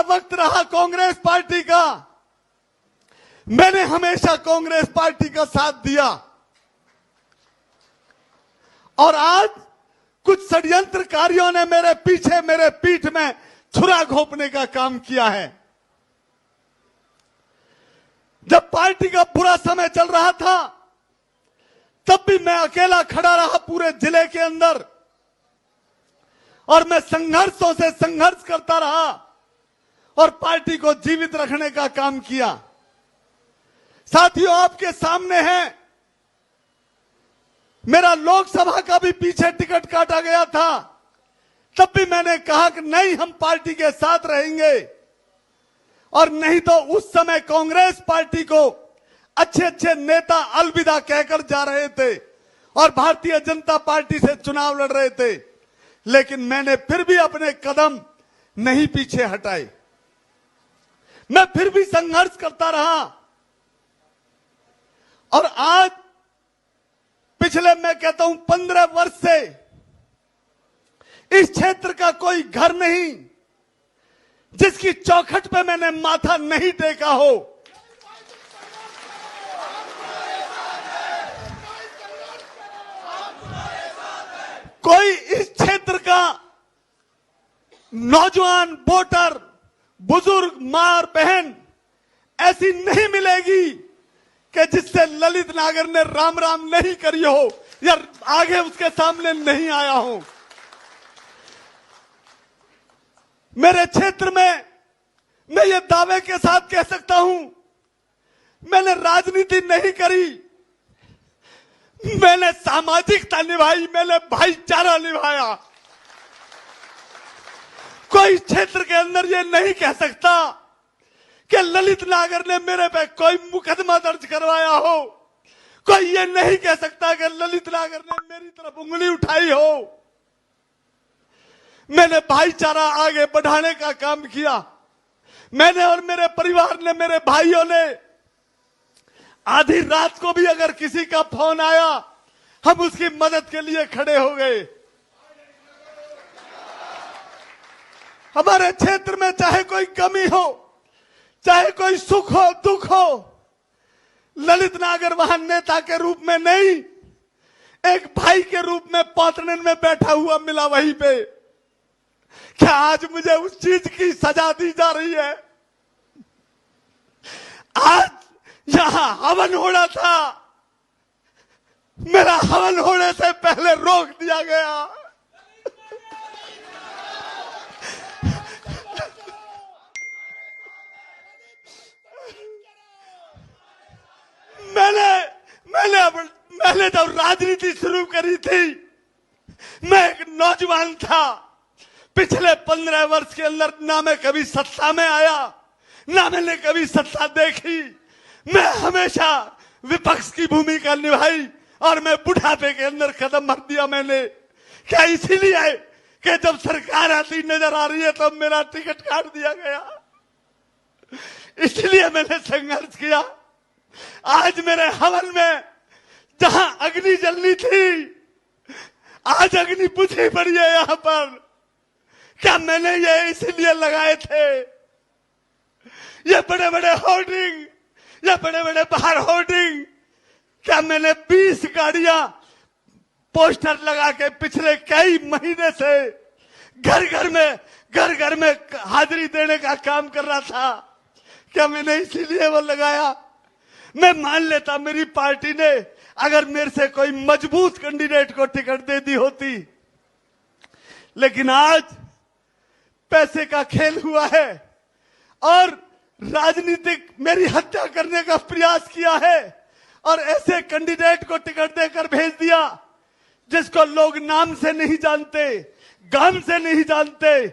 वक्त रहा कांग्रेस पार्टी का, मैंने हमेशा कांग्रेस पार्टी का साथ दिया। और आज कुछ षड्यंत्रकारियों ने मेरे पीछे, मेरे पीठ में छुरा घोंपने का काम किया है। जब पार्टी का बुरा समय चल रहा था, तब भी मैं अकेला खड़ा रहा पूरे जिले के अंदर, और मैं संघर्षों से संघर्ष करता रहा और पार्टी को जीवित रखने का काम किया। साथियों, आपके सामने है, मेरा लोकसभा का भी पीछे टिकट काटा गया था, तब भी मैंने कहा कि नहीं, हम पार्टी के साथ रहेंगे। और नहीं तो उस समय कांग्रेस पार्टी को अच्छे अच्छे नेता अलविदा कहकर जा रहे थे और भारतीय जनता पार्टी से चुनाव लड़ रहे थे, लेकिन मैंने फिर भी अपने कदम नहीं पीछे हटाए। मैं फिर भी संघर्ष करता रहा। और आज पिछले, मैं कहता हूं, 15 वर्ष से इस क्षेत्र का कोई घर नहीं जिसकी चौखट पे मैंने माथा नहीं टेका हो। कोई इस क्षेत्र का नौजवान वोटर, बुजुर्ग, मां और बहन ऐसी नहीं मिलेगी कि जिससे ललित नागर ने राम राम नहीं करी हो या आगे उसके सामने नहीं आया हो। मेरे क्षेत्र में मैं ये दावे के साथ कह सकता हूं, मैंने राजनीति नहीं करी, मैंने सामाजिकता निभाई, मैंने भाईचारा निभाया। कोई क्षेत्र के अंदर ये नहीं कह सकता कि ललित नागर ने मेरे पे कोई मुकदमा दर्ज करवाया हो। कोई ये नहीं कह सकता कि ललित नागर ने मेरी तरफ उंगली उठाई हो। मैंने भाईचारा आगे बढ़ाने का काम किया। मैंने और मेरे परिवार ने, मेरे भाइयों ने, आधी रात को भी अगर किसी का फोन आया, हम उसकी मदद के लिए खड़े हो गए। हमारे क्षेत्र में चाहे कोई कमी हो, चाहे कोई सुख हो, दुख हो, ललित नागर वहां नेता के रूप में नहीं, एक भाई के रूप में पौतने में बैठा हुआ मिला वहीं पे। क्या आज मुझे उस चीज की सजा दी जा रही है? आज यहां हवन होना था, मेरा हवन होने से पहले रोक दिया गया। मैंने जब राजनीति शुरू करी थी, मैं एक नौजवान था। पिछले 15 वर्ष के अंदर ना मैं कभी सत्ता में आया, ना मैंने कभी सत्ता देखी। मैं हमेशा विपक्ष की भूमिका निभाई और मैं बुढ़ापे के अंदर कदम भर दिया मैंने। क्या इसीलिए कि जब सरकार आती नजर आ रही है तो मेरा टिकट काट दिया गया? इसलिए मैंने संघर्ष किया। आज मेरे हवन में जहां अग्नि जलनी थी, आज अग्नि बुझी पड़ी है यहां पर। क्या मैंने ये इसीलिए लगाए थे? ये बड़े बड़े होर्डिंग, ये बड़े बड़े बाहर होर्डिंग, क्या मैंने 20 गाड़ियां पोस्टर लगा के पिछले कई महीने से घर घर में हाजिरी देने का काम कर रहा था? क्या मैंने इसीलिए वो लगाया? मैं मान लेता मेरी पार्टी ने अगर मेरे से कोई मजबूत कैंडिडेट को टिकट दे दी होती, लेकिन आज पैसे का खेल हुआ है और राजनीतिक मेरी हत्या करने का प्रयास किया है और ऐसे कैंडिडेट को टिकट देकर भेज दिया जिसको लोग नाम से नहीं जानते, गांव से नहीं जानते,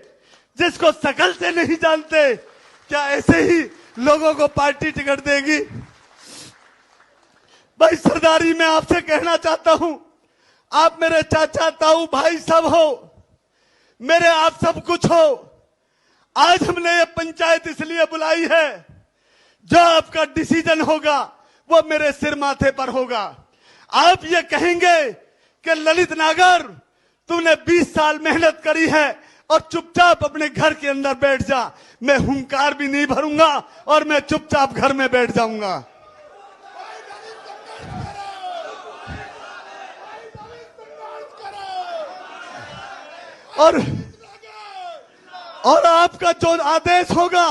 जिसको शकल से नहीं जानते। क्या ऐसे ही लोगों को पार्टी टिकट देगी? भाई सरदारी, मैं आपसे कहना चाहता हूं, आप मेरे चाचा, ताऊ, भाई सब हो, मेरे आप सब कुछ हो। आज हमने ये पंचायत इसलिए बुलाई है, जो आपका डिसीजन होगा वो मेरे सिर माथे पर होगा। आप ये कहेंगे कि ललित नागर, तूने 20 साल मेहनत करी है और चुपचाप अपने घर के अंदर बैठ जा। मैं हुंकार भी नहीं भरूंगा और मैं चुपचाप घर में बैठ जाऊंगा। और आपका जो आदेश होगा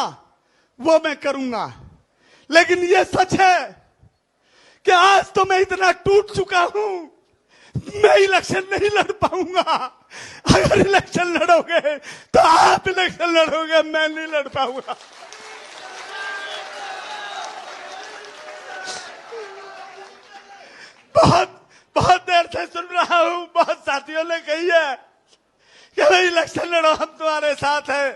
वो मैं करूंगा। लेकिन ये सच है कि आज तो मैं इतना टूट चुका हूं, मैं इलेक्शन नहीं लड़ पाऊंगा। अगर इलेक्शन लड़ोगे तो आप इलेक्शन लड़ोगे, मैं नहीं लड़ पाऊंगा। बहुत देर से सुन रहा हूं, बहुत साथियों ने कही है कि भाई इलेक्शन लड़ो, हम तुम्हारे साथ हैं।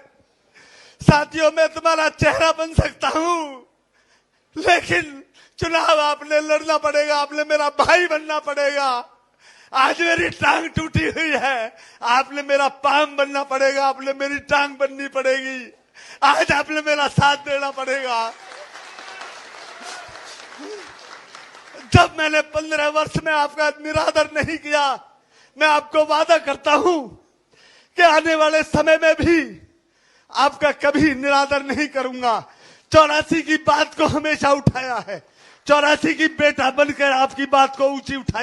साथियों, मैं तुम्हारा चेहरा बन सकता हूं, लेकिन चुनाव आपने लड़ना पड़ेगा, आपने मेरा भाई बनना पड़ेगा। आज मेरी टांग टूटी हुई है, आपने मेरा पाम बनना पड़ेगा, आपने मेरी टांग बननी पड़ेगी। आज आपने मेरा साथ देना पड़ेगा। जब मैंने 15 वर्ष में आपका निरादर नहीं किया, मैं आपको वादा करता हूं कि आने वाले समय में भी आपका कभी निरादर नहीं करूंगा। 84 की बात को हमेशा उठाया है, 84 की बेटा बनकर आपकी बात को ऊंची उठाई।